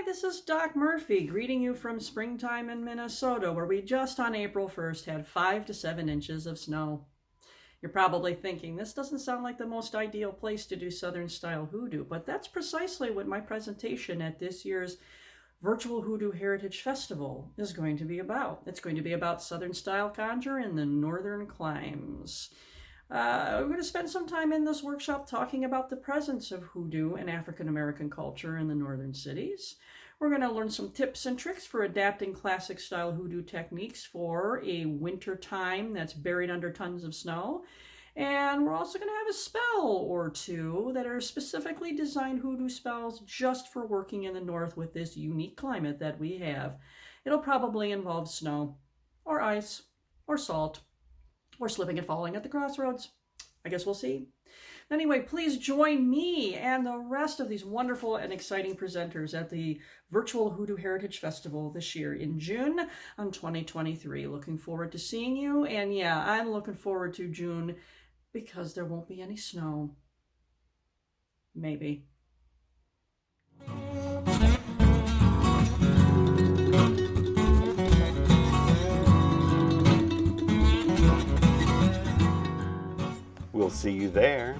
Hi, this is Doc Murphy greeting you from springtime in Minnesota, where we just on April 1st had 5 to 7 inches of snow. You're probably thinking, this doesn't sound like the most ideal place to do Southern style hoodoo, but that's precisely what my presentation at this year's virtual Hoodoo Heritage Festival is going to be about. It's going to be about Southern style conjure in the northern climes. We're going to spend some time in this workshop talking about the presence of hoodoo in African American culture in the northern cities. We're going to learn some tips and tricks for adapting classic style hoodoo techniques for a winter time that's buried under tons of snow. And we're also going to have a spell or two that are specifically designed hoodoo spells just for working in the north with this unique climate that we have. It'll probably involve snow or ice or salt or slipping and falling at the crossroads. I guess we'll see. Anyway, please join me and the rest of these wonderful and exciting presenters at the virtual Hoodoo Heritage Festival this year in June on 2023. Looking forward to seeing you. And yeah, I'm looking forward to June because there won't be any snow. Maybe. We'll see you there.